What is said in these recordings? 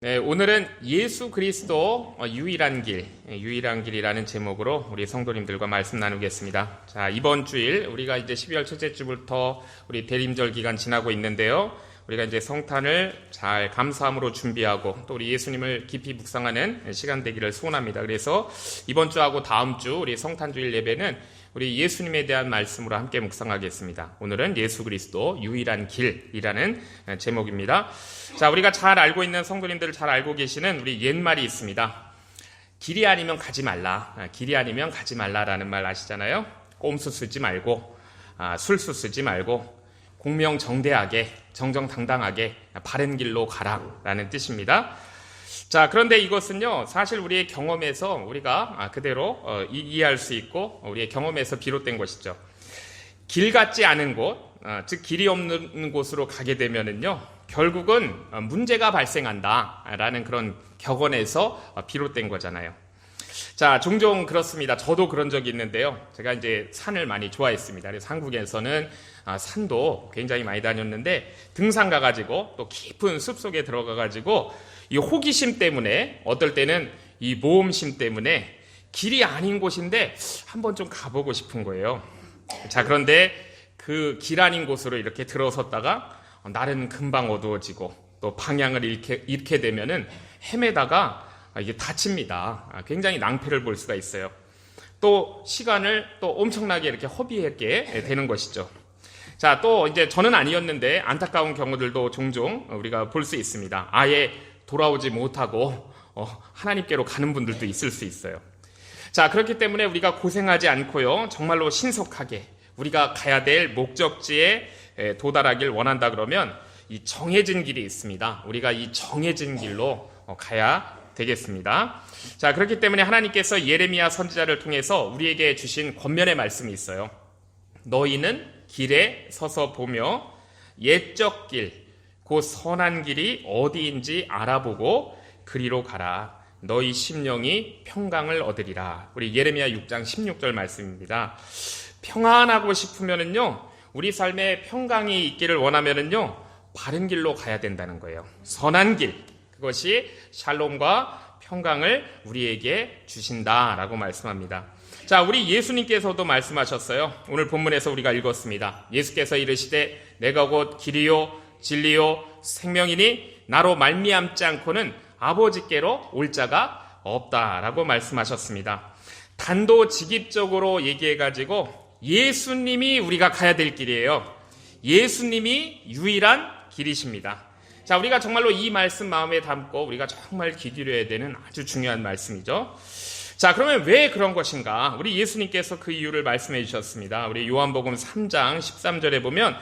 네, 오늘은 예수 그리스도 유일한 길, 유일한 길이라는 제목으로 우리 성도님들과 말씀 나누겠습니다. 자, 이번 주일 우리가 이제 12월 첫째 주부터 우리 대림절 기간 지나고 있는데요. 우리가 이제 성탄을 잘 감사함으로 준비하고 또 우리 예수님을 깊이 묵상하는 시간 되기를 소원합니다. 그래서 이번 주하고 다음 주 우리 성탄주일 예배는 우리 예수님에 대한 말씀으로 함께 묵상하겠습니다. 오늘은 예수 그리스도 유일한 길이라는 제목입니다. 자, 우리가 잘 알고 있는 성도님들 잘 알고 계시는 우리 옛말이 있습니다. 길이 아니면 가지 말라. 길이 아니면 가지 말라라는 말 아시잖아요. 꼼수 쓰지 말고, 술수 쓰지 말고, 공명정대하게, 정정당당하게 바른 길로 가라라는 뜻입니다. 자, 그런데 이것은요, 사실 우리의 경험에서 우리가 그대로 이해할 수 있고 우리의 경험에서 비롯된 것이죠. 길 같지 않은 곳, 즉 길이 없는 곳으로 가게 되면은요, 결국은 문제가 발생한다라는 그런 격언에서 비롯된 거잖아요. 자, 종종 그렇습니다. 저도 그런 적이 있는데요. 제가 이제 산을 많이 좋아했습니다. 그래서 한국에서는 산도 굉장히 많이 다녔는데 등산 가가지고 또 깊은 숲속에 들어가가지고 이 호기심 때문에 어떨 때는 이 모험심 때문에 길이 아닌 곳인데 한번 좀 가보고 싶은 거예요. 자, 그런데 그 길 아닌 곳으로 이렇게 들어섰다가 날은 금방 어두워지고 또 방향을 잃게 되면은 헤매다가 이게 다칩니다. 굉장히 낭패를 볼 수가 있어요. 또 시간을 또 엄청나게 이렇게 허비하게 되는 것이죠. 자, 또 이제 저는 아니었는데 안타까운 경우들도 종종 우리가 볼 수 있습니다. 아예 돌아오지 못하고 하나님께로 가는 분들도 있을 수 있어요. 자, 그렇기 때문에 우리가 고생하지 않고요, 정말로 신속하게 우리가 가야 될 목적지에 도달하길 원한다 그러면 이 정해진 길이 있습니다. 우리가 이 정해진 길로 가야 되겠습니다. 자, 그렇기 때문에 하나님께서 예레미야 선지자를 통해서 우리에게 주신 권면의 말씀이 있어요. 너희는 길에 서서 보며 옛적 길, 그 선한 길이 어디인지 알아보고 그리로 가라. 너희 심령이 평강을 얻으리라. 우리 예레미야 6장 16절 말씀입니다. 평안하고 싶으면은요, 우리 삶에 평강이 있기를 원하면은요, 바른 길로 가야 된다는 거예요. 선한 길, 그것이 샬롬과 평강을 우리에게 주신다라고 말씀합니다. 자, 우리 예수님께서도 말씀하셨어요. 오늘 본문에서 우리가 읽었습니다. 예수께서 이르시되 내가 곧 길이요 진리요 생명이니 나로 말미암지 않고는 아버지께로 올 자가 없다라고 말씀하셨습니다. 단도직입적으로 얘기해가지고 예수님이 우리가 가야 될 길이에요. 예수님이 유일한 길이십니다. 자, 우리가 정말로 이 말씀 마음에 담고 우리가 정말 귀 기울여야 되는 아주 중요한 말씀이죠. 자, 그러면 왜 그런 것인가? 우리 예수님께서 그 이유를 말씀해 주셨습니다. 우리 요한복음 3장 13절에 보면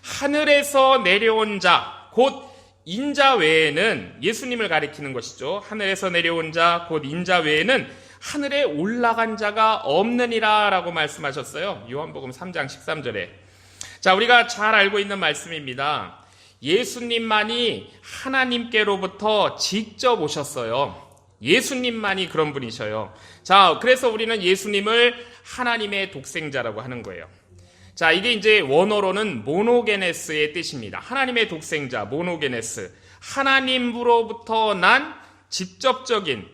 하늘에서 내려온 자, 곧 인자 외에는, 예수님을 가리키는 것이죠. 하늘에서 내려온 자, 곧 인자 외에는 하늘에 올라간 자가 없느니라 라고 말씀하셨어요. 요한복음 3장 13절에. 자, 우리가 잘 알고 있는 말씀입니다. 예수님만이 하나님께로부터 직접 오셨어요. 예수님만이 그런 분이셔요. 자, 그래서 우리는 예수님을 하나님의 독생자라고 하는 거예요. 자, 이게 이제 원어로는 모노게네스의 뜻입니다. 하나님의 독생자, 모노게네스. 하나님으로부터 직접적인,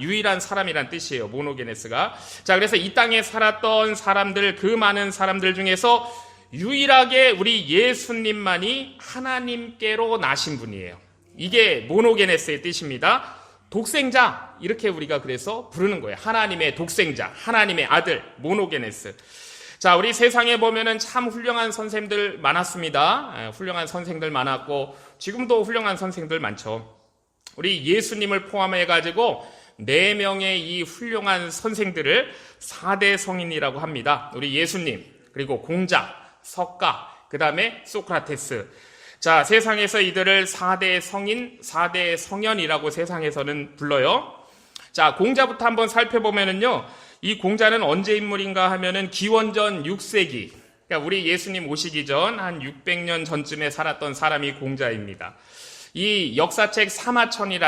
유일한 사람이란 뜻이에요. 모노게네스가. 자, 그래서 이 땅에 살았던 사람들, 그 많은 사람들 중에서 유일하게 우리 예수님만이 하나님께로 나신 분이에요. 이게 모노게네스의 뜻입니다. 독생자, 이렇게 우리가 그래서 부르는 거예요. 하나님의 독생자, 하나님의 아들, 모노게네스. 자, 우리 세상에 보면은 참 훌륭한 선생님들 많았습니다. 훌륭한 선생들 많았고 지금도 훌륭한 선생들 많죠. 우리 예수님을 포함해가지고 4명의 이 훌륭한 선생들을 4대 성인이라고 합니다. 우리 예수님, 그리고 공자, 석가, 그 다음에 소크라테스. 자, 세상에서 이들을 4대 성인, 4대 성현이라고 세상에서는 불러요. 자, 공자부터 한번 살펴보면은요, 이 공자는 언제 인물인가 하면은 기원전 6세기, 그러니까 우리 예수님 오시기 전 한 600년 전쯤에 살았던 사람이 공자입니다. 이 역사책 사마천이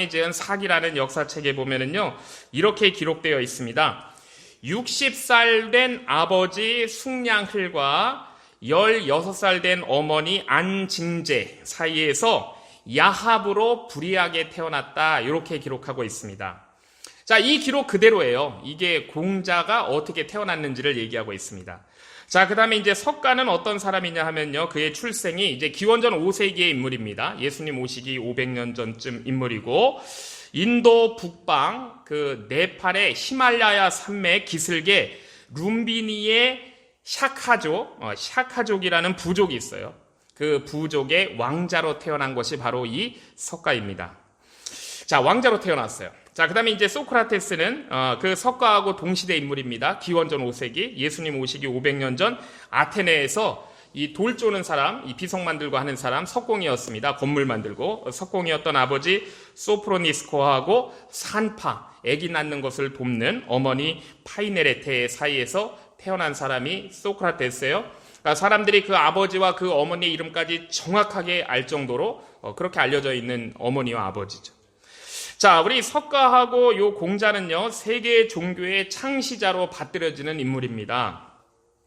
지은 사기라는 역사책에 보면은요, 이렇게 기록되어 있습니다. 60살 된 아버지 숭냥힐과 16살 된 어머니 안징제 사이에서 야합으로 불의하게 태어났다. 이렇게 기록하고 있습니다. 자, 이 기록 그대로예요. 이게 공자가 어떻게 태어났는지를 얘기하고 있습니다. 자, 그 다음에 이제 석가는 어떤 사람이냐 하면요. 그의 출생이 이제 기원전 5세기의 인물입니다. 예수님 오시기 500년 전쯤 인물이고, 인도 북방, 네팔의 히말라야 산맥 기슭에 룸비니의 샤카족이라는 부족이 있어요. 그 부족의 왕자로 태어난 것이 바로 이 석가입니다. 자, 왕자로 태어났어요. 자, 그 다음에 이제 소크라테스는 그 석가하고 동시대 인물입니다. 기원전 5세기, 예수님 오시기 500년 전 아테네에서 이 돌 쪼는 사람, 이 비석 만들고 하는 사람, 석공이었습니다. 건물 만들고. 석공이었던 아버지 소프로니스코하고 산파, 아기 낳는 것을 돕는 어머니 파이네레테 사이에서 태어난 사람이 소크라테스예요. 그러니까 사람들이 그 아버지와 그 어머니의 이름까지 정확하게 알 정도로 그렇게 알려져 있는 어머니와 아버지죠. 자, 우리 석가하고 요 공자는요, 세계 종교의 창시자로 받들여지는 인물입니다.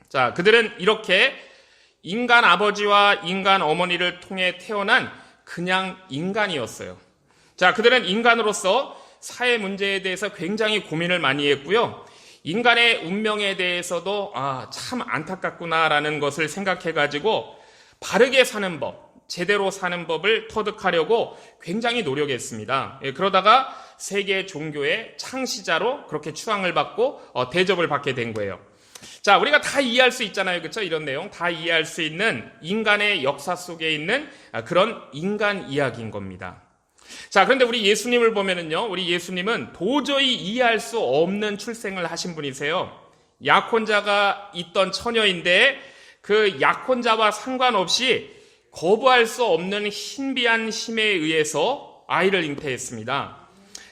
자, 그들은 이렇게 인간 아버지와 인간 어머니를 통해 태어난 그냥 인간이었어요. 자, 그들은 인간으로서 사회 문제에 대해서 굉장히 고민을 많이 했고요. 인간의 운명에 대해서도 참 안타깝구나라는 것을 생각해가지고 바르게 사는 법, 제대로 사는 법을 터득하려고 굉장히 노력했습니다. 그러다가 세계 종교의 창시자로 그렇게 추앙을 받고 대접을 받게 된 거예요. 자, 우리가 다 이해할 수 있잖아요. 그렇죠? 이런 내용 다 이해할 수 있는 인간의 역사 속에 있는 그런 인간 이야기인 겁니다. 자, 그런데 우리 예수님을 보면은요, 우리 예수님은 도저히 이해할 수 없는 출생을 하신 분이세요. 약혼자가 있던 처녀인데 그 약혼자와 상관없이 거부할 수 없는 신비한 힘에 의해서 아이를 잉태했습니다.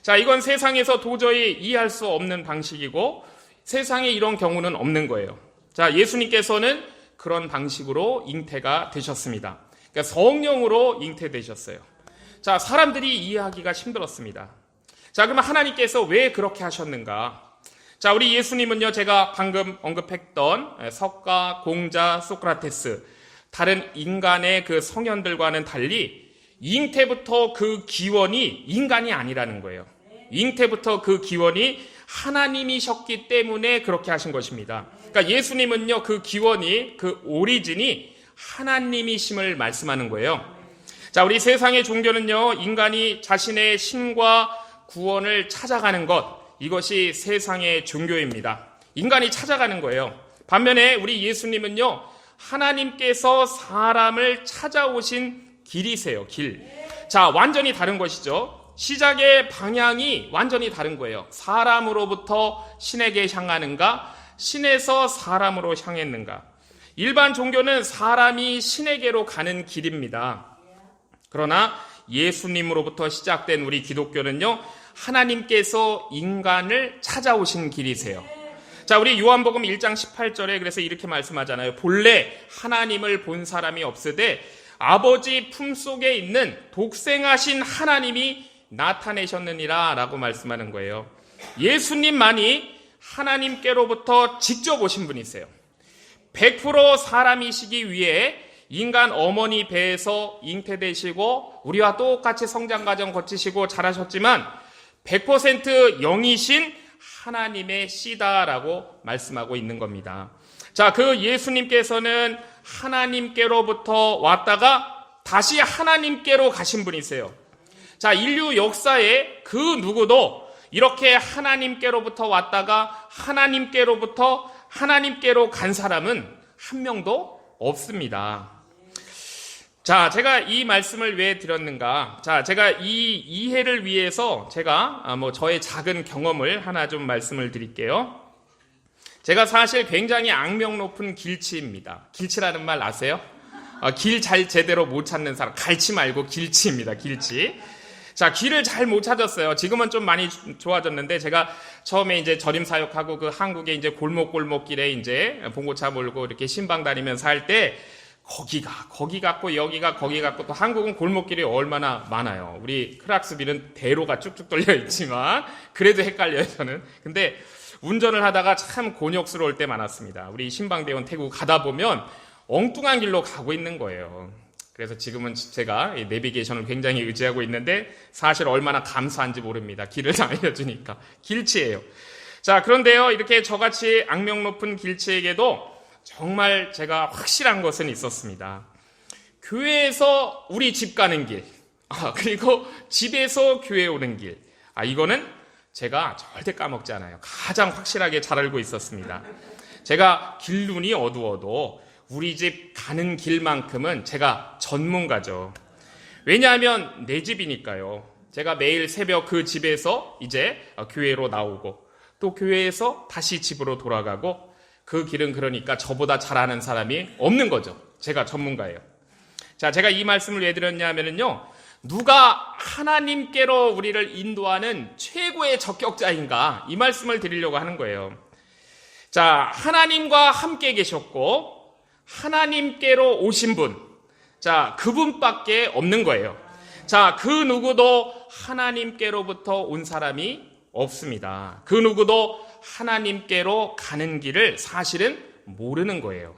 자, 이건 세상에서 도저히 이해할 수 없는 방식이고 세상에 이런 경우는 없는 거예요. 자, 예수님께서는 그런 방식으로 잉태가 되셨습니다. 그러니까 성령으로 잉태되셨어요. 자, 사람들이 이해하기가 힘들었습니다. 자, 그러면 하나님께서 왜 그렇게 하셨는가? 자, 우리 예수님은요, 제가 방금 언급했던 석가, 공자, 소크라테스, 다른 인간의 그 성현들과는 달리 잉태부터 그 기원이 인간이 아니라는 거예요. 잉태부터 그 기원이 하나님이셨기 때문에 그렇게 하신 것입니다. 그러니까 예수님은요, 그 기원이, 그 오리진이 하나님이심을 말씀하는 거예요. 자, 우리 세상의 종교는요, 인간이 자신의 신과 구원을 찾아가는 것, 이것이 세상의 종교입니다. 인간이 찾아가는 거예요. 반면에 우리 예수님은요, 하나님께서 사람을 찾아오신 길이세요, 길. 자, 완전히 다른 것이죠. 시작의 방향이 완전히 다른 거예요. 사람으로부터 신에게 향하는가, 신에서 사람으로 향했는가. 일반 종교는 사람이 신에게로 가는 길입니다. 그러나 예수님으로부터 시작된 우리 기독교는요, 하나님께서 인간을 찾아오신 길이세요. 자, 우리 요한복음 1장 18절에 그래서 이렇게 말씀하잖아요. 본래 하나님을 본 사람이 없으되 아버지 품속에 있는 독생하신 하나님이 나타내셨느니라 라고 말씀하는 거예요. 예수님만이 하나님께로부터 직접 오신 분이세요. 100% 사람이시기 위해 인간 어머니 배에서 잉태되시고 우리와 똑같이 성장과정 거치시고 자라셨지만 100% 영이신 하나님의 씨다라고 말씀하고 있는 겁니다. 자, 그 예수님께서는 하나님께로부터 왔다가 다시 하나님께로 가신 분이세요. 자, 인류 역사에 그 누구도 이렇게 하나님께로부터 왔다가 하나님께로부터 하나님께로 간 사람은 한 명도 없습니다. 자, 제가 이 말씀을 왜 드렸는가? 자, 제가 이 이해를 위해서 제가 저의 작은 경험을 하나 좀 말씀을 드릴게요. 제가 사실 굉장히 악명 높은 길치입니다. 길치라는 말 아세요? 길 잘 제대로 못 찾는 사람, 갈치 말고 길치입니다. 길치. 자, 길을 잘 못 찾았어요. 지금은 좀 많이 좋아졌는데, 제가 처음에 이제 절임 사역하고 그 한국의 이제 골목골목길에 이제 봉고차 몰고 이렇게 신방 다니면서 할 때, 거기 같고 여기가 거기 같고, 또 한국은 골목길이 얼마나 많아요. 우리 크락스빌은 대로가 쭉쭉 돌려 있지만, 그래도 헷갈려요, 저는. 근데 운전을 하다가 참 곤욕스러울 때 많았습니다. 우리 신방대원 태국 가다 보면 엉뚱한 길로 가고 있는 거예요. 그래서 지금은 제가 이 내비게이션을 굉장히 의지하고 있는데 사실 얼마나 감사한지 모릅니다. 길을 다 알려주니까. 길치예요. 자, 그런데요, 이렇게 저같이 악명 높은 길치에게도 정말 제가 확실한 것은 있었습니다. 교회에서 우리 집 가는 길, 그리고 집에서 교회 오는 길, 이거는 제가 절대 까먹지 않아요. 가장 확실하게 잘 알고 있었습니다. 제가 길눈이 어두워도 우리 집 가는 길만큼은 제가 전문가죠. 왜냐하면 내 집이니까요. 제가 매일 새벽 그 집에서 이제 교회로 나오고 또 교회에서 다시 집으로 돌아가고 그 길은 그러니까 저보다 잘 아는 사람이 없는 거죠. 제가 전문가예요. 자, 제가 이 말씀을 왜 드렸냐면요. 누가 하나님께로 우리를 인도하는 최고의 적격자인가? 이 말씀을 드리려고 하는 거예요. 자, 하나님과 함께 계셨고 하나님께로 오신 분, 자, 그분밖에 없는 거예요. 자, 그 누구도 하나님께로부터 온 사람이 없습니다. 그 누구도 하나님께로 가는 길을 사실은 모르는 거예요.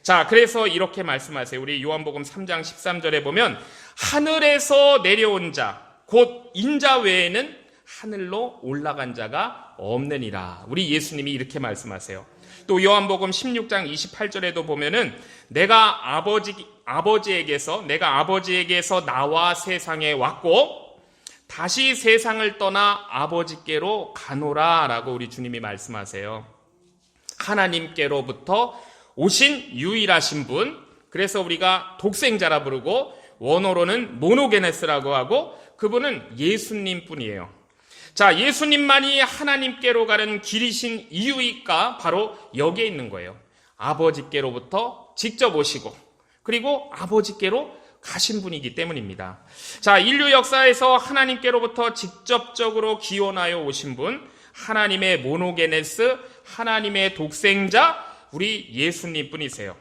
자, 그래서 이렇게 말씀하세요. 우리 요한복음 3장 13절에 보면 하늘에서 내려온 자, 곧 인자 외에는 하늘로 올라간 자가 없느니라. 우리 예수님이 이렇게 말씀하세요. 또 요한복음 16장 28절에도 보면은 내가 아버지에게서 나와 세상에 왔고 다시 세상을 떠나 아버지께로 가노라 라고 우리 주님이 말씀하세요. 하나님께로부터 오신 유일하신 분, 그래서 우리가 독생자라 부르고 원어로는 모노게네스라고 하고 그분은 예수님 뿐이에요. 자, 예수님만이 하나님께로 가는 길이신 이유가 바로 여기에 있는 거예요. 아버지께로부터 직접 오시고 그리고 아버지께로 가신 분이기 때문입니다. 자, 인류 역사에서 하나님께로부터 직접적으로 기원하여 오신 분, 하나님의 모노게네스, 하나님의 독생자, 우리 예수님 뿐이세요.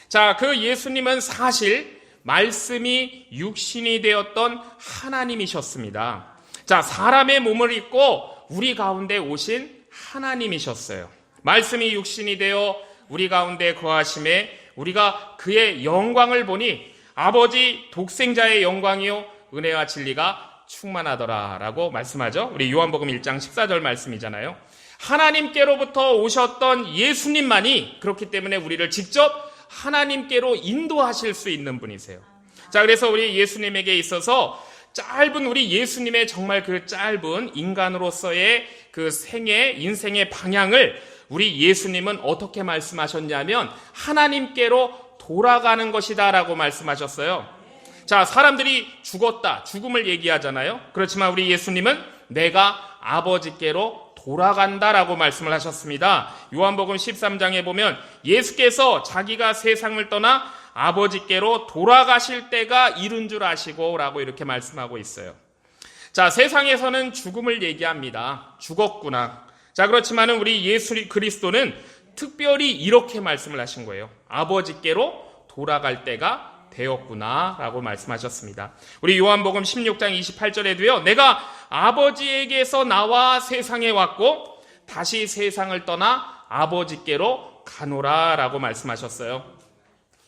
자, 그 예수님은 사실 말씀이 육신이 되었던 하나님이셨습니다. 자, 사람의 몸을 입고 우리 가운데 오신 하나님이셨어요. 말씀이 육신이 되어 우리 가운데 거하심에 우리가 그의 영광을 보니 아버지 독생자의 영광이요 은혜와 진리가 충만하더라 라고 말씀하죠. 우리 요한복음 1장 14절 말씀이잖아요. 하나님께로부터 오셨던 예수님만이 그렇기 때문에 우리를 직접 하나님께로 인도하실 수 있는 분이세요. 자, 그래서 우리 예수님에게 있어서 짧은 우리 예수님의 정말 그 짧은 인간으로서의 그 인생의 방향을 우리 예수님은 어떻게 말씀하셨냐면 하나님께로 돌아가는 것이다 라고 말씀하셨어요. 자, 사람들이 죽음을 얘기하잖아요. 그렇지만 우리 예수님은 내가 아버지께로 돌아간다라고 말씀을 하셨습니다. 요한복음 13장에 보면 예수께서 자기가 세상을 떠나 아버지께로 돌아가실 때가 이른 줄 아시고 라고 이렇게 말씀하고 있어요. 자, 세상에서는 죽음을 얘기합니다. 죽었구나. 자, 그렇지만은 우리 예수 그리스도는 특별히 이렇게 말씀을 하신 거예요. 아버지께로 돌아갈 때가 되었구나 라고 말씀하셨습니다. 우리 요한복음 16장 28절에도요. 내가 아버지에게서 나와 세상에 왔고 다시 세상을 떠나 아버지께로 가노라 라고 말씀하셨어요.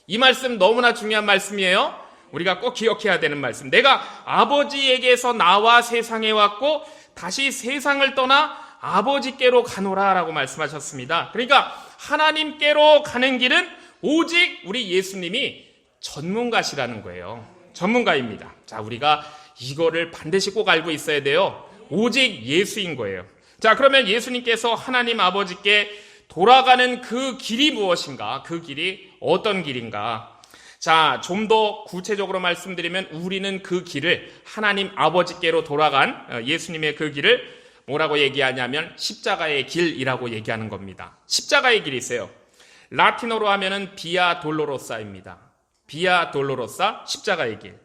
이 말씀 너무나 중요한 말씀이에요. 우리가 꼭 기억해야 되는 말씀. 내가 아버지에게서 나와 세상에 왔고 다시 세상을 떠나 아버지께로 가노라 라고 말씀하셨습니다. 그러니까 하나님께로 가는 길은 오직 우리 예수님이 전문가시라는 거예요. 전문가입니다. 자, 우리가 이거를 반드시 꼭 알고 있어야 돼요. 오직 예수인 거예요. 자, 그러면 예수님께서 하나님 아버지께 돌아가는 그 길이 무엇인가? 그 길이 어떤 길인가? 자, 좀 더 구체적으로 말씀드리면 우리는 그 길을 하나님 아버지께로 돌아간 예수님의 그 길을 뭐라고 얘기하냐면 십자가의 길이라고 얘기하는 겁니다. 십자가의 길이 있어요. 라틴어로 하면은 비아 돌로로사입니다. 비아 돌로로사, 십자가의 길.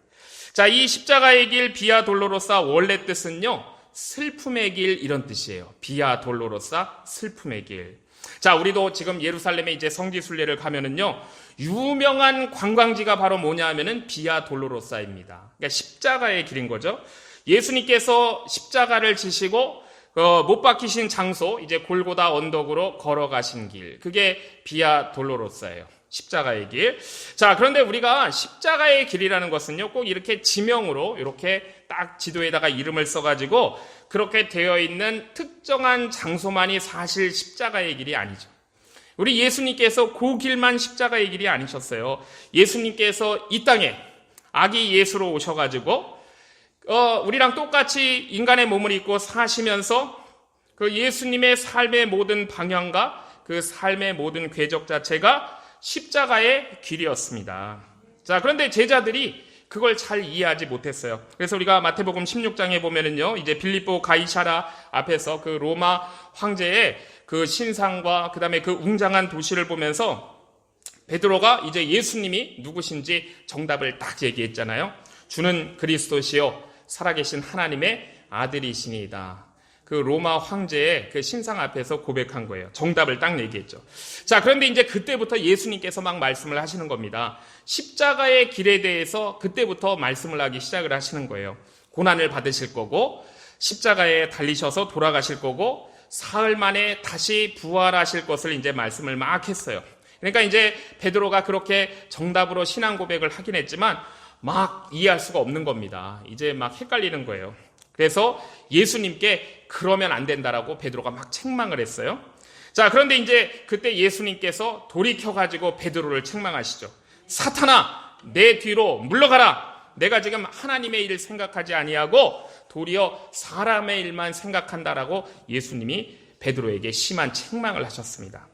자, 이 십자가의 길, 비아 돌로로사 원래 뜻은요, 슬픔의 길 이런 뜻이에요. 비아 돌로로사, 슬픔의 길. 자, 우리도 지금 예루살렘에 이제 성지순례를 가면은요, 유명한 관광지가 바로 뭐냐 하면은 비아 돌로로사입니다. 그러니까 십자가의 길인 거죠. 예수님께서 십자가를 지시고 못 박히신 장소, 이제 골고다 언덕으로 걸어가신 길, 그게 비아 돌로로사예요. 십자가의 길. 자, 그런데 우리가 십자가의 길이라는 것은요, 꼭 이렇게 지명으로 이렇게 딱 지도에다가 이름을 써가지고 그렇게 되어 있는 특정한 장소만이 사실 십자가의 길이 아니죠. 우리 예수님께서 그 길만 십자가의 길이 아니셨어요. 예수님께서 이 땅에 아기 예수로 오셔가지고 우리랑 똑같이 인간의 몸을 입고 사시면서 그 예수님의 삶의 모든 방향과 그 삶의 모든 궤적 자체가 십자가의 길이었습니다. 자, 그런데 제자들이 그걸 잘 이해하지 못했어요. 그래서 우리가 마태복음 16장에 보면은요, 이제 빌립보 가이사랴 앞에서 그 로마 황제의 그 신상과 그 다음에 그 웅장한 도시를 보면서 베드로가 이제 예수님이 누구신지 정답을 딱 얘기했잖아요. 주는 그리스도시요 살아계신 하나님의 아들이시니이다. 그 로마 황제의 그 신상 앞에서 고백한 거예요. 정답을 딱 얘기했죠. 자, 그런데 이제 그때부터 예수님께서 막 말씀을 하시는 겁니다. 십자가의 길에 대해서 그때부터 말씀을 하기 시작을 하시는 거예요. 고난을 받으실 거고 십자가에 달리셔서 돌아가실 거고 사흘 만에 다시 부활하실 것을 이제 말씀을 막 했어요. 그러니까 이제 베드로가 그렇게 정답으로 신앙 고백을 하긴 했지만 막 이해할 수가 없는 겁니다. 이제 막 헷갈리는 거예요. 그래서 예수님께 그러면 안 된다라고 베드로가 막 책망을 했어요. 자, 그런데 이제 그때 예수님께서 돌이켜가지고 베드로를 책망하시죠. 사탄아, 내 뒤로 물러가라. 내가 지금 하나님의 일을 생각하지 아니하고 도리어 사람의 일만 생각한다라고 예수님이 베드로에게 심한 책망을 하셨습니다.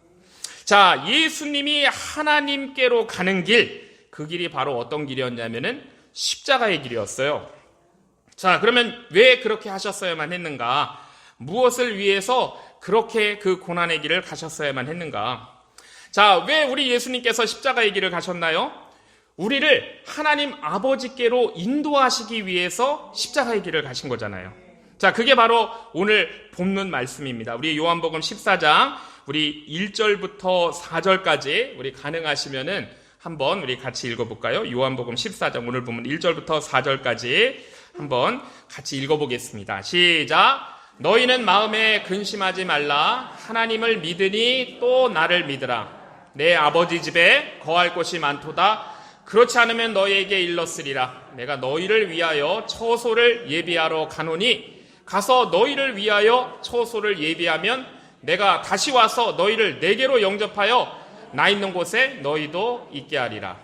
자, 예수님이 하나님께로 가는 길, 그 길이 바로 어떤 길이었냐면은 십자가의 길이었어요. 자, 그러면 왜 그렇게 하셨어야만 했는가? 무엇을 위해서 그렇게 그 고난의 길을 가셨어야만 했는가? 자, 왜 우리 예수님께서 십자가의 길을 가셨나요? 우리를 하나님 아버지께로 인도하시기 위해서 십자가의 길을 가신 거잖아요. 자, 그게 바로 오늘 본문 말씀입니다. 우리 요한복음 14장 우리 1절부터 4절까지 우리 가능하시면은 한번 우리 같이 읽어볼까요? 요한복음 14장 오늘 보면 1절부터 4절까지 한번 같이 읽어보겠습니다. 시작! 너희는 마음에 근심하지 말라. 하나님을 믿으니 또 나를 믿으라. 내 아버지 집에 거할 곳이 많도다. 그렇지 않으면 너희에게 일렀으리라. 내가 너희를 위하여 처소를 예비하러 가노니 가서 너희를 위하여 처소를 예비하면 내가 다시 와서 너희를 내게로 영접하여 나 있는 곳에 너희도 있게 하리라.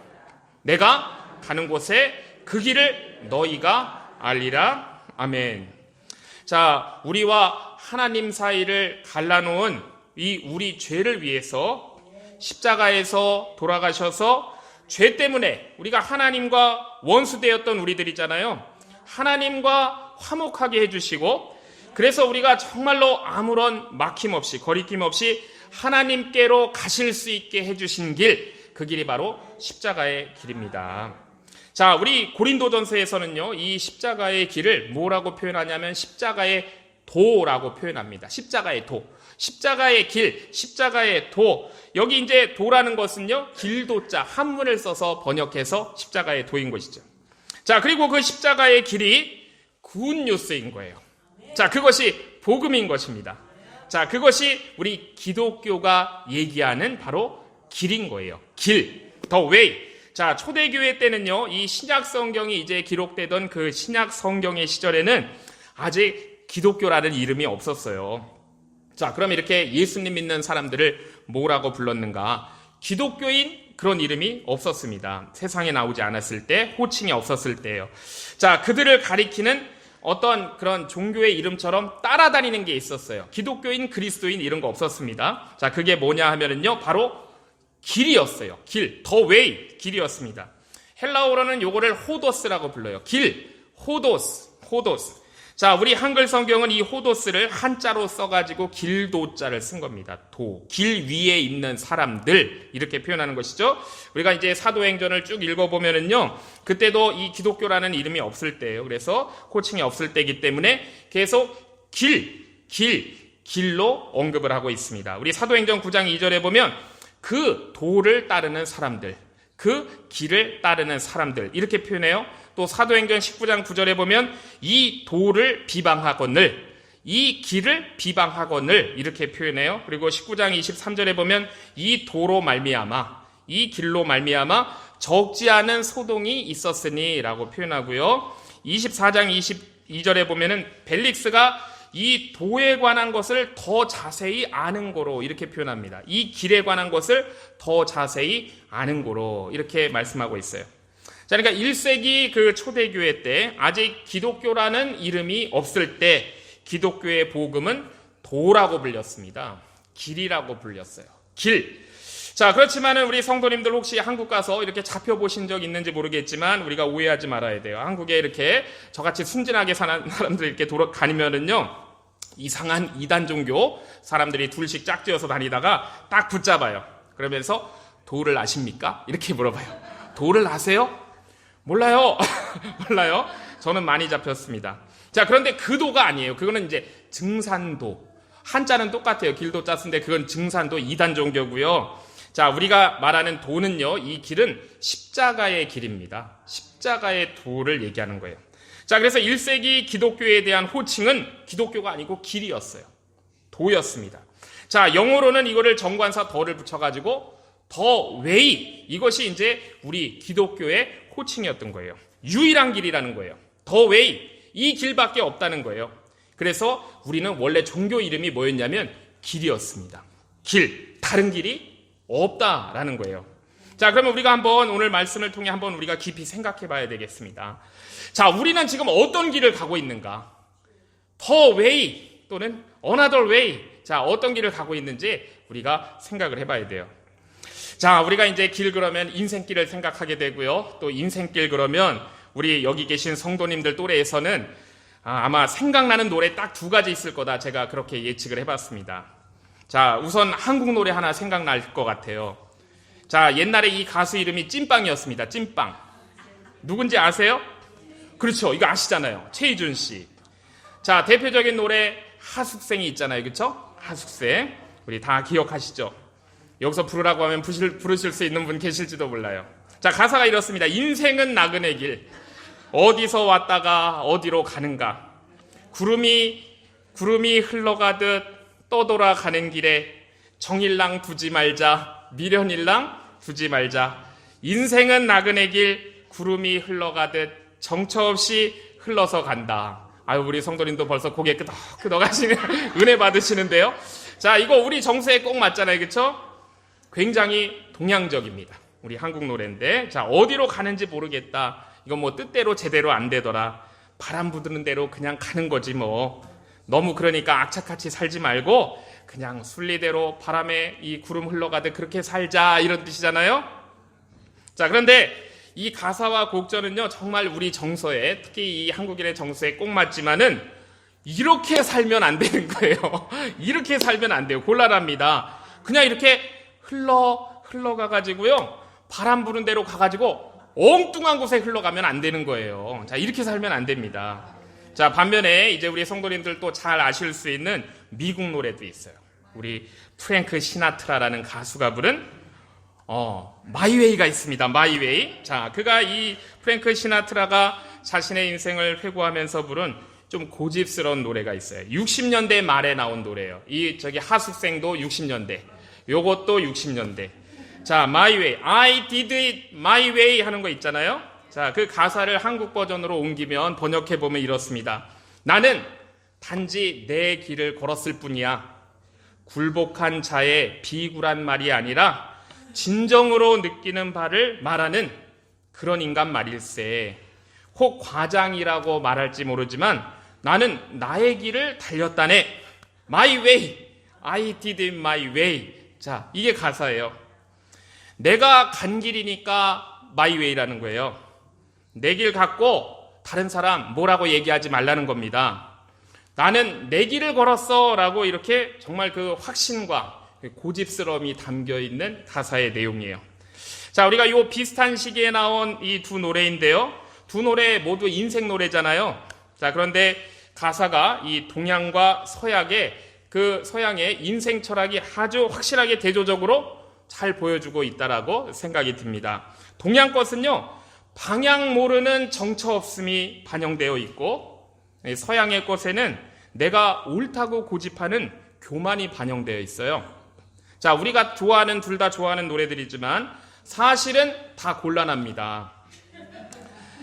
내가 가는 곳에 그 길을 너희가 알리라. 아멘. 자, 우리와 하나님 사이를 갈라놓은 이 우리 죄를 위해서 십자가에서 돌아가셔서 죄 때문에 우리가 하나님과 원수되었던 우리들이잖아요. 하나님과 화목하게 해주시고 그래서 우리가 정말로 아무런 막힘없이 거리낌 없이 하나님께로 가실 수 있게 해주신 길, 그 길이 바로 십자가의 길입니다. 자, 우리 고린도전서에서는요, 이 십자가의 길을 뭐라고 표현하냐면 십자가의 도라고 표현합니다. 십자가의 도. 십자가의 길, 십자가의 도. 여기 이제 도라는 것은요, 길도자, 한문을 써서 번역해서 십자가의 도인 것이죠. 자, 그리고 그 십자가의 길이 굿뉴스인 거예요. 자, 그것이 복음인 것입니다. 자, 그것이 우리 기독교가 얘기하는 바로 길인 거예요. 길, the way. 자, 초대교회 때는요, 이 신약 성경이 이제 기록되던 그 신약 성경의 시절에는 아직 기독교라는 이름이 없었어요. 자, 그럼 이렇게 예수님 믿는 사람들을 뭐라고 불렀는가? 기독교인 그런 이름이 없었습니다. 세상에 나오지 않았을 때, 호칭이 없었을 때예요. 자, 그들을 가리키는 어떤 그런 종교의 이름처럼 따라다니는 게 있었어요. 기독교인, 그리스도인 이런 거 없었습니다. 자, 그게 뭐냐 하면은요, 바로 길이었어요. 길, the way, 길이었습니다. 헬라어로는 요거를 호도스라고 불러요. 길, 호도스. 자, 우리 한글 성경은 이 호도스를 한자로 써가지고 길도자를 쓴 겁니다. 도, 길 위에 있는 사람들 이렇게 표현하는 것이죠. 우리가 이제 사도행전을 쭉 읽어보면은요, 그때도 이 기독교라는 이름이 없을 때예요. 그래서 호칭이 없을 때이기 때문에 계속 길로 언급을 하고 있습니다. 우리 사도행전 9장 2절에 보면 그 도를 따르는 사람들, 그 길을 따르는 사람들 이렇게 표현해요. 또 사도행전 19장 9절에 보면 이 도를 비방하거늘, 이 길을 비방하거늘 이렇게 표현해요. 그리고 19장 23절에 보면 이 도로 말미암아, 이 길로 말미암아 적지 않은 소동이 있었으니 라고 표현하고요. 24장 22절에 보면은 벨릭스가 이 도에 관한 것을 더 자세히 아는 거로 이렇게 표현합니다. 이 길에 관한 것을 더 자세히 아는 거로 이렇게 말씀하고 있어요. 자, 그러니까 1세기 그 초대교회 때 아직 기독교라는 이름이 없을 때 기독교의 복음은 도라고 불렸습니다. 길이라고 불렸어요. 길. 자, 그렇지만은 우리 성도님들 혹시 한국 가서 이렇게 잡혀보신 적 있는지 모르겠지만 우리가 오해하지 말아야 돼요. 한국에 이렇게 저같이 순진하게 사는 사람들이 이렇게 돌아다니면은요, 이상한 이단 종교 사람들이 둘씩 짝지어서 다니다가 딱 붙잡아요. 그러면서 도를 아십니까? 이렇게 물어봐요. 도를 아세요? 몰라요. 몰라요. 저는 많이 잡혔습니다. 자, 그런데 그 도가 아니에요. 그거는 이제 증산도. 한자는 똑같아요. 길도 짰는데 그건 증산도 이단 종교고요. 자, 우리가 말하는 도는요, 이 길은 십자가의 길입니다. 십자가의 도를 얘기하는 거예요. 자, 그래서 1세기 기독교에 대한 호칭은 기독교가 아니고 길이었어요. 도였습니다. 자, 영어로는 이거를 정관사 더를 붙여가지고 더 웨이, 이것이 이제 우리 기독교의 호칭이었던 거예요. 유일한 길이라는 거예요. 더 웨이, 이 길밖에 없다는 거예요. 그래서 우리는 원래 종교 이름이 뭐였냐면 길이었습니다. 길, 다른 길이 없다라는 거예요. 자, 그러면 우리가 한번 오늘 말씀을 통해 한번 우리가 깊이 생각해 봐야 되겠습니다. 자, 우리는 지금 어떤 길을 가고 있는가? The way 또는 another way. 자, 어떤 길을 가고 있는지 우리가 생각을 해봐야 돼요. 자, 우리가 이제 길 그러면 인생길을 생각하게 되고요. 또 인생길 그러면 우리 여기 계신 성도님들 또래에서는 아마 생각나는 노래 딱 두 가지 있을 거다. 제가 그렇게 예측을 해봤습니다. 자, 우선 한국 노래 하나 생각날 것 같아요. 자, 옛날에 이 가수 이름이 찐빵이었습니다. 찐빵. 누군지 아세요? 그렇죠. 이거 아시잖아요. 최희준 씨. 자, 대표적인 노래 하숙생이 있잖아요. 그렇죠? 하숙생. 우리 다 기억하시죠? 여기서 부르라고 하면 부르실 수 있는 분 계실지도 몰라요. 자, 가사가 이렇습니다. 인생은 나그네 길. 어디서 왔다가 어디로 가는가. 구름이 흘러가듯 떠돌아가는 길에 정일랑 두지 말자. 미련일랑 두지 말자. 인생은 나그네 길. 구름이 흘러가듯 정처 없이 흘러서 간다. 아유, 우리 성도님도 벌써 고개 끄덕끄덕 하시는 은혜 받으시는데요. 자, 이거 우리 정서에 꼭 맞잖아요. 그렇죠? 굉장히 동양적입니다. 우리 한국 노래인데. 자, 어디로 가는지 모르겠다. 이건 뭐 뜻대로 제대로 안 되더라. 바람 부드는 대로 그냥 가는 거지 뭐. 너무 그러니까 악착같이 살지 말고 그냥 순리대로 바람에 이 구름 흘러가듯 그렇게 살자, 이런 뜻이잖아요. 자, 그런데 이 가사와 곡절은요, 정말 우리 정서에, 특히 이 한국인의 정서에 꼭 맞지만은 이렇게 살면 안 되는 거예요. 이렇게 살면 안 돼요. 곤란합니다. 그냥 이렇게 흘러가가지고요, 바람 부는 대로 가가지고 엉뚱한 곳에 흘러가면 안 되는 거예요. 자, 이렇게 살면 안 됩니다. 자, 반면에 이제 우리 성도님들도 잘 아실 수 있는 미국 노래도 있어요. 우리 프랭크 시나트라라는 가수가 부른 마이웨이가 있습니다. 마이웨이. 자, 그가 이 프랭크 시나트라가 자신의 인생을 회고하면서 부른 좀 고집스러운 노래가 있어요. 60년대 말에 나온 노래예요. 저기 하숙생도 60년대. 요것도 60년대. 자, my way. I did it my way 하는 거 있잖아요. 자, 그 가사를 한국 버전으로 옮기면 번역해 보면 이렇습니다. 나는 단지 내 길을 걸었을 뿐이야. 굴복한 자의 비굴한 말이 아니라 진정으로 느끼는 바를 말하는 그런 인간 말일세. 혹 과장이라고 말할지 모르지만 나는 나의 길을 달렸다네. My way. I did it my way. 자, 이게 가사예요. 내가 간 길이니까 my way라는 거예요. 내 길 갖고 다른 사람 뭐라고 얘기하지 말라는 겁니다. 나는 내 길을 걸었어 라고 이렇게 정말 그 확신과 고집스러움이 담겨있는 가사의 내용이에요. 자, 우리가 이 비슷한 시기에 나온 이 두 노래인데요. 두 노래 모두 인생 노래잖아요. 자, 그런데 가사가 이 동양과 서양의 그 서양의 인생 철학이 아주 확실하게 대조적으로 잘 보여주고 있다라고 생각이 듭니다. 동양 것은요, 방향 모르는 정처 없음이 반영되어 있고, 서양의 것에는 내가 옳다고 고집하는 교만이 반영되어 있어요. 자, 우리가 둘 다 좋아하는 노래들이지만 사실은 다 곤란합니다.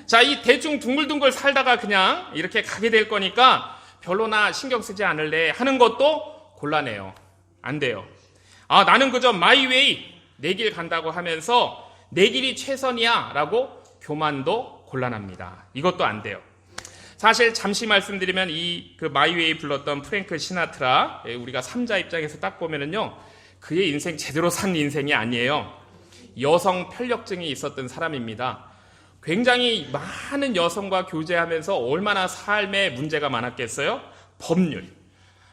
자, 이 대충 둥글둥글 살다가 그냥 이렇게 가게 될 거니까 별로나 신경 쓰지 않을래 하는 것도 곤란해요. 안 돼요. 나는 그저 마이웨이, 내 길 간다고 하면서 내 길이 최선이야 라고 교만도 곤란합니다. 이것도 안 돼요. 사실 잠시 말씀드리면 그 마이웨이 불렀던 프랭크 시나트라, 우리가 3자 입장에서 딱 보면은요, 그의 인생 제대로 산 인생이 아니에요. 여성 편력증이 있었던 사람입니다. 굉장히 많은 여성과 교제하면서 얼마나 삶에 문제가 많았겠어요? 법률,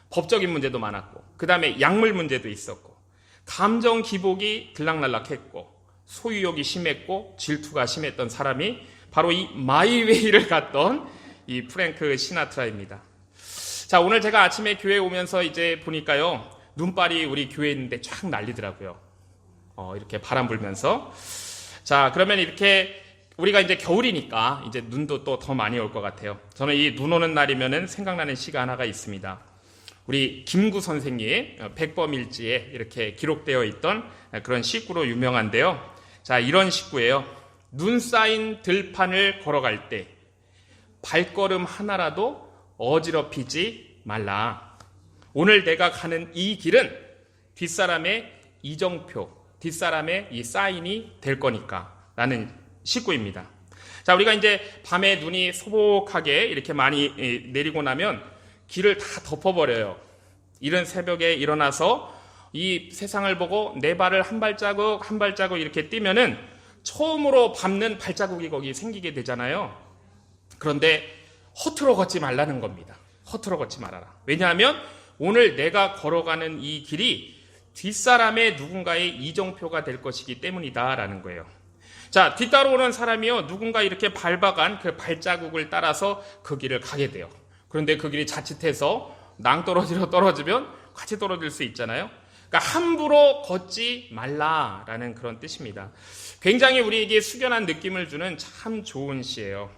법적인 문제도 많았고, 그 다음에 약물 문제도 있었고, 감정 기복이 들락날락했고, 소유욕이 심했고, 질투가 심했던 사람이 바로 이 마이웨이를 갔던 이 프랭크 시나트라입니다. 자, 오늘 제가 아침에 교회 오면서 이제 보니까요, 눈발이 우리 교회에 있는데 쫙 날리더라고요. 이렇게 바람 불면서. 자, 그러면 이렇게 우리가 이제 겨울이니까 이제 눈도 또 더 많이 올 것 같아요. 저는 이 눈 오는 날이면은 생각나는 시가 하나가 있습니다. 우리 김구 선생님 백범일지에 이렇게 기록되어 있던 그런 시구로 유명한데요. 자, 이런 시구예요. 눈 쌓인 들판을 걸어갈 때 발걸음 하나라도 어지럽히지 말라. 오늘 내가 가는 이 길은 뒷사람의 이정표, 뒷사람의 이 사인이 될 거니까 라는 시구입니다. 자, 우리가 이제 밤에 눈이 소복하게 이렇게 많이 내리고 나면 길을 다 덮어버려요. 이른 새벽에 일어나서 이 세상을 보고 내 발을 한 발자국 한 발자국 이렇게 뛰면은 처음으로 밟는 발자국이 거기 생기게 되잖아요. 그런데 허투루 걷지 말라는 겁니다. 허투루 걷지 말아라. 왜냐하면 오늘 내가 걸어가는 이 길이 뒷사람의 누군가의 이정표가 될 것이기 때문이다라는 거예요. 자, 뒤따라오는 사람이요, 누군가 이렇게 밟아간 그 발자국을 따라서 그 길을 가게 돼요. 그런데 그 길이 자칫해서 낭떠러지로 떨어지면 같이 떨어질 수 있잖아요. 그러니까 함부로 걷지 말라라는 그런 뜻입니다. 굉장히 우리에게 숙연한 느낌을 주는 참 좋은 시예요.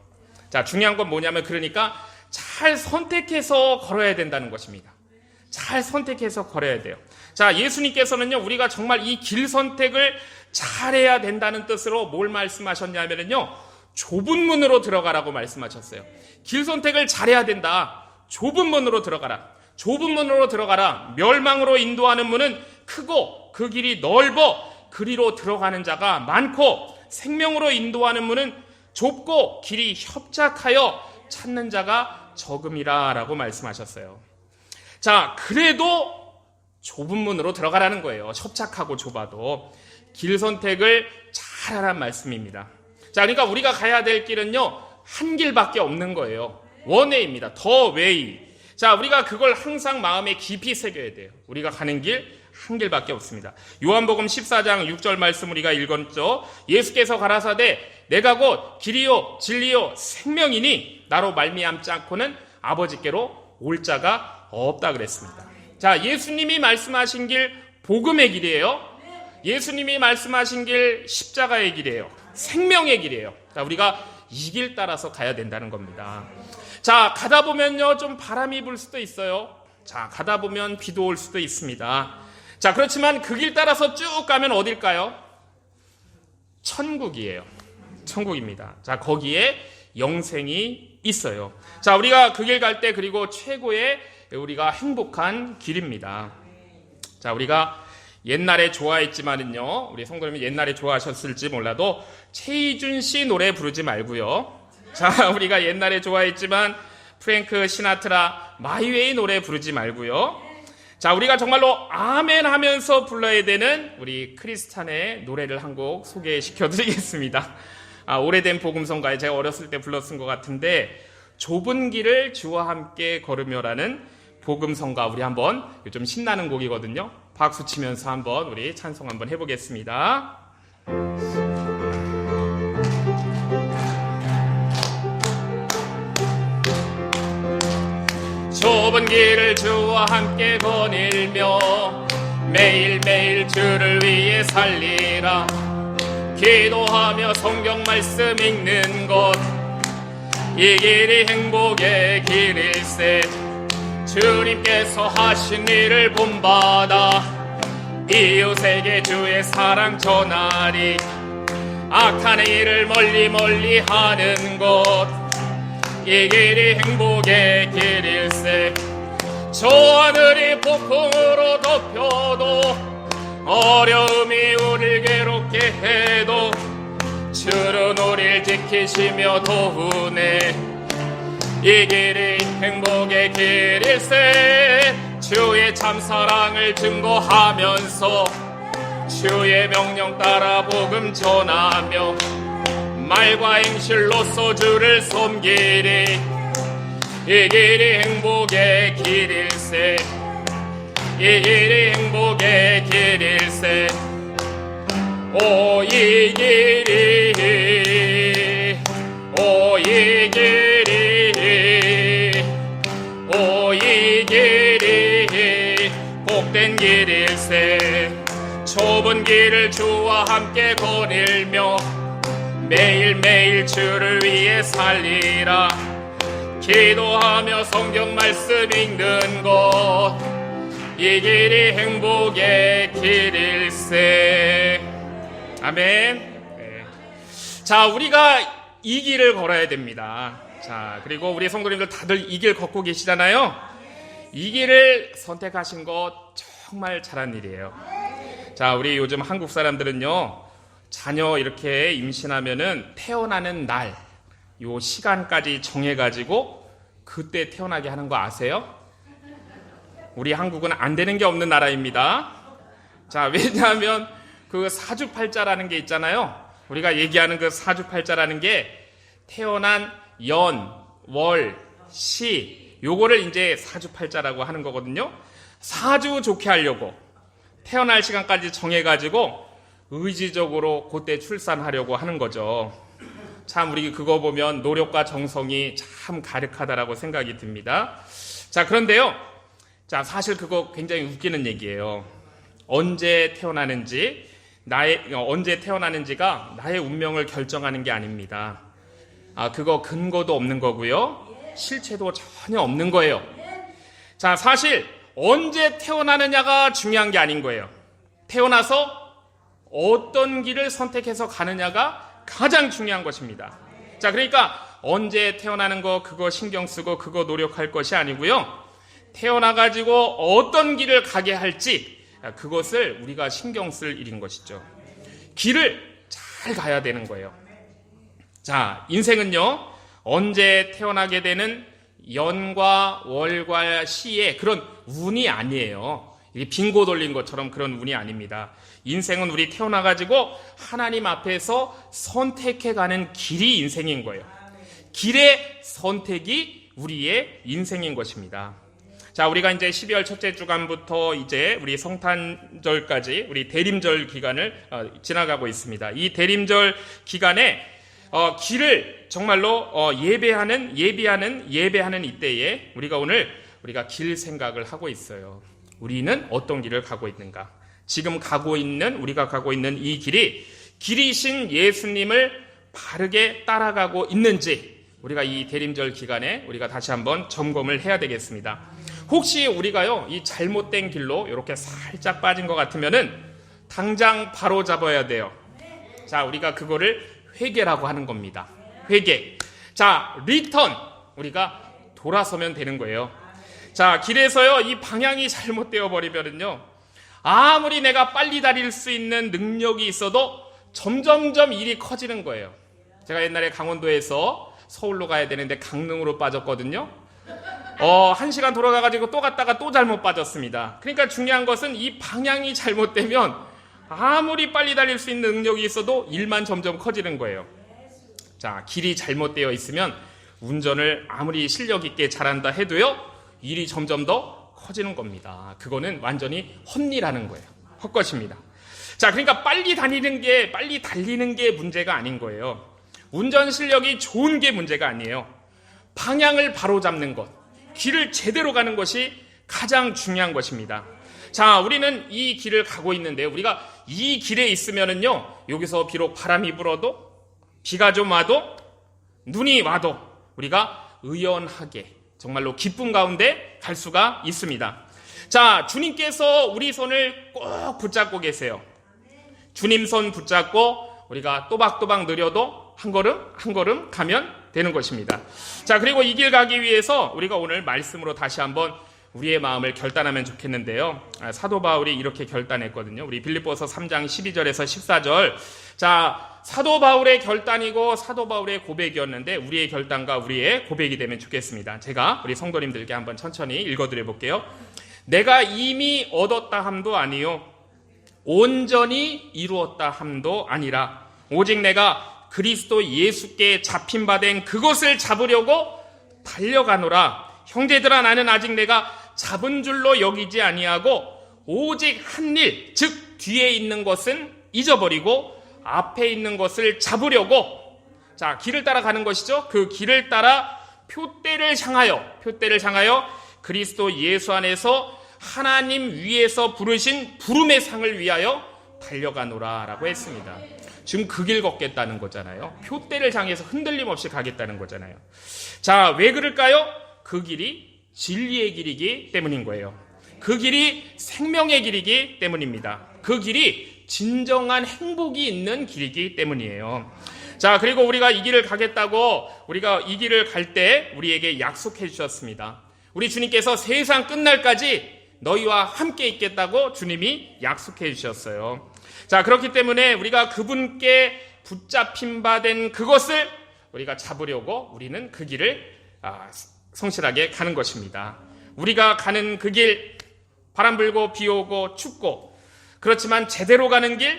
자, 중요한 건 뭐냐면 그러니까 잘 선택해서 걸어야 된다는 것입니다. 잘 선택해서 걸어야 돼요. 자, 예수님께서는요, 우리가 정말 이 길 선택을 잘해야 된다는 뜻으로 뭘 말씀하셨냐면요, 좁은 문으로 들어가라고 말씀하셨어요. 길 선택을 잘해야 된다. 좁은 문으로 들어가라. 좁은 문으로 들어가라. 멸망으로 인도하는 문은 크고 그 길이 넓어 그리로 들어가는 자가 많고, 생명으로 인도하는 문은 좁고 길이 협착하여 찾는 자가 적음이라 라고 말씀하셨어요. 자, 그래도 좁은 문으로 들어가라는 거예요. 협착하고 좁아도 길 선택을 잘하라는 말씀입니다. 자, 그러니까 우리가 가야 될 길은요, 한 길밖에 없는 거예요. 원웨이입니다. 더 웨이. 자, 우리가 그걸 항상 마음에 깊이 새겨야 돼요. 우리가 가는 길 한 길밖에 없습니다. 요한복음 14장 6절 말씀 우리가 읽었죠. 예수께서 가라사대 내가 곧 길이요 진리요 생명이니 나로 말미암지 않고는 아버지께로 올 자가 없다 그랬습니다. 자, 예수님이 말씀하신 길 복음의 길이에요. 예수님이 말씀하신 길 십자가의 길이에요. 생명의 길이에요. 자, 우리가 이 길 따라서 가야 된다는 겁니다. 자, 가다 보면요, 좀 바람이 불 수도 있어요. 자, 가다 보면 비도 올 수도 있습니다. 자, 그렇지만 그 길 따라서 쭉 가면 어딜까요? 천국이에요. 천국입니다. 자, 거기에 영생이 있어요. 자, 우리가 그 길 갈 때 그리고 최고의 우리가 행복한 길입니다. 자, 우리가 옛날에 좋아했지만은요, 우리 성도님이 옛날에 좋아하셨을지 몰라도 최희준 씨 노래 부르지 말고요. 자, 우리가 옛날에 좋아했지만 프랭크 시나트라 마이웨이 노래 부르지 말고요. 자, 우리가 정말로 아멘 하면서 불러야 되는 우리 크리스찬의 노래를 한 곡 소개시켜 드리겠습니다. 오래된 복음성가에 제가 어렸을 때 불렀은 것 같은데, 좁은 길을 주와 함께 걸으며라는 복음성가, 우리 한번 좀 신나는 곡이거든요. 박수 치면서 한번 우리 찬송 한번 해보겠습니다. 좁은 길을 주와 함께 거닐며 매일매일 주를 위해 살리라. 기도하며 성경 말씀 읽는 것, 이 길이 행복의 길일세. 주님께서 하신 일을 본받아 이웃에게 주의 사랑 전하리. 악한 일을 멀리 멀리 하는 것, 이 길이 행복의 길일세. 저 하늘이 폭풍으로 덮여도 어려움이 우릴 괴롭게 해도 주는 우릴 지키시며 도우네. 이 길이 행복의 길일세. 주의 참사랑을 증거하면서 주의 명령 따라 복음 전하며 말과 행실로서 주를 섬기리. 이 길이 행복의 길일세. 이 길이 행복의 길일세. 오 이 길이, 오 이 길이, 오 이 길이 복된 길일세. 좁은 길을 주와 함께 거닐며 매일매일 주를 위해 살리라. 기도하며 성경 말씀 읽는 것, 이 길이 행복의 길일세. 아멘. 네. 자, 우리가 이 길을 걸어야 됩니다. 자, 그리고 우리 성도님들 다들 이 길 걷고 계시잖아요. 이 길을 선택하신 것 정말 잘한 일이에요. 자, 우리 요즘 한국 사람들은요, 자녀 이렇게 임신하면은 태어나는 날, 요 시간까지 정해가지고 그때 태어나게 하는 거 아세요? 우리 한국은 안 되는 게 없는 나라입니다. 자, 왜냐하면 그 사주팔자라는 게 있잖아요. 우리가 얘기하는 그 사주팔자라는 게 태어난 연, 월, 시, 요거를 이제 사주팔자라고 하는 거거든요. 사주 좋게 하려고 태어날 시간까지 정해가지고 의지적으로 그때 출산하려고 하는 거죠. 참 우리 그거 보면 노력과 정성이 참 가득하다라고 생각이 듭니다. 자, 그런데요, 자, 사실 그거 굉장히 웃기는 얘기예요. 언제 태어나는지가 나의 운명을 결정하는 게 아닙니다. 그거 근거도 없는 거고요, 실체도 전혀 없는 거예요. 자, 사실 언제 태어나느냐가 중요한 게 아닌 거예요. 태어나서 어떤 길을 선택해서 가느냐가 가장 중요한 것입니다. 자, 그러니까 언제 태어나는 거 그거 신경 쓰고 그거 노력할 것이 아니고요, 태어나가지고 어떤 길을 가게 할지 그것을 우리가 신경 쓸 일인 것이죠. 길을 잘 가야 되는 거예요. 자, 인생은요, 언제 태어나게 되는 연과 월과 시의 그런 운이 아니에요. 이게 빙고 돌린 것처럼 그런 운이 아닙니다. 인생은 우리 태어나가지고 하나님 앞에서 선택해가는 길이 인생인 거예요. 길의 선택이 우리의 인생인 것입니다. 자, 우리가 이제 12월 첫째 주간부터 이제 우리 성탄절까지 우리 대림절 기간을 지나가고 있습니다. 이 대림절 기간에 길을 정말로 예배하는 이때에 우리가 길 생각을 하고 있어요. 우리는 어떤 길을 가고 있는가? 지금 우리가 가고 있는 이 길이신 예수님을 바르게 따라가고 있는지 우리가 이 대림절 기간에 우리가 다시 한번 점검을 해야 되겠습니다. 혹시 우리가요, 이 잘못된 길로 이렇게 살짝 빠진 것 같으면은 당장 바로 잡아야 돼요. 자, 우리가 그거를 회개라고 하는 겁니다. 회개. 자, 리턴. 우리가 돌아서면 되는 거예요. 자, 길에서요, 이 방향이 잘못되어 버리면은요, 아무리 내가 빨리 달릴 수 있는 능력이 있어도 점점점 일이 커지는 거예요. 제가 옛날에 강원도에서 서울로 가야 되는데 강릉으로 빠졌거든요. 1시간 돌아가가지고 또 갔다가 또 잘못 빠졌습니다. 그러니까 중요한 것은 이 방향이 잘못되면 아무리 빨리 달릴 수 있는 능력이 있어도 일만 점점 커지는 거예요. 자, 길이 잘못되어 있으면 운전을 아무리 실력 있게 잘한다 해도요, 일이 점점 더 커지는 겁니다. 그거는 완전히 헛일하는 거예요. 헛것입니다. 자, 그러니까 빨리 달리는 게 문제가 아닌 거예요. 운전 실력이 좋은 게 문제가 아니에요. 방향을 바로 잡는 것, 길을 제대로 가는 것이 가장 중요한 것입니다. 자, 우리는 이 길을 가고 있는데 우리가 이 길에 있으면은요, 여기서 비록 바람이 불어도, 비가 좀 와도, 눈이 와도 우리가 의연하게 정말로 기쁨 가운데 갈 수가 있습니다. 자, 주님께서 우리 손을 꼭 붙잡고 계세요. 주님 손 붙잡고 우리가 또박또박 느려도 한 걸음 한 걸음 가면 되는 것입니다. 자, 그리고 이 길 가기 위해서 우리가 오늘 말씀으로 다시 한번 우리의 마음을 결단하면 좋겠는데요. 사도 바울이 이렇게 결단했거든요. 우리 빌립보서 3장 12절에서 14절. 자, 사도 바울의 결단이고 사도 바울의 고백이었는데 우리의 결단과 우리의 고백이 되면 좋겠습니다. 제가 우리 성도님들께 한번 천천히 읽어드려 볼게요. 내가 이미 얻었다 함도 아니요 온전히 이루었다 함도 아니라 오직 내가 그리스도 예수께 잡힌 바 된 그것을 잡으려고 달려가노라. 형제들아, 나는 아직 내가 잡은 줄로 여기지 아니하고 오직 한 일, 즉 뒤에 있는 것은 잊어버리고 앞에 있는 것을 잡으려고, 자, 길을 따라 가는 것이죠. 그 길을 따라 표대를 향하여 그리스도 예수 안에서 하나님 위에서 부르신 부름의 상을 위하여 달려가노라 라고 했습니다. 지금 그 길 걷겠다는 거잖아요. 표대를 향해서 흔들림 없이 가겠다는 거잖아요. 자, 왜 그럴까요? 그 길이 진리의 길이기 때문인 거예요. 그 길이 생명의 길이기 때문입니다. 그 길이 진정한 행복이 있는 길이기 때문이에요. 자, 그리고 우리가 이 길을 가겠다고 우리가 이 길을 갈 때 우리에게 약속해 주셨습니다. 우리 주님께서 세상 끝날까지 너희와 함께 있겠다고 주님이 약속해 주셨어요. 자, 그렇기 때문에 우리가 그분께 붙잡힌 바 된 그것을 우리가 잡으려고 우리는 그 길을 성실하게 가는 것입니다. 우리가 가는 그 길, 바람 불고 비 오고 춥고, 그렇지만 제대로 가는 길,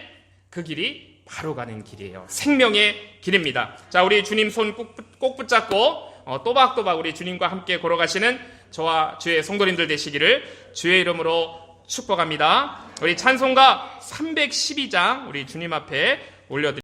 그 길이 바로 가는 길이에요. 생명의 길입니다. 자, 우리 주님 손 꼭 붙잡고 또박또박 우리 주님과 함께 걸어가시는 저와 주의 성도님들 되시기를 주의 이름으로 축복합니다. 우리 찬송가 312장 우리 주님 앞에 올려드립니다.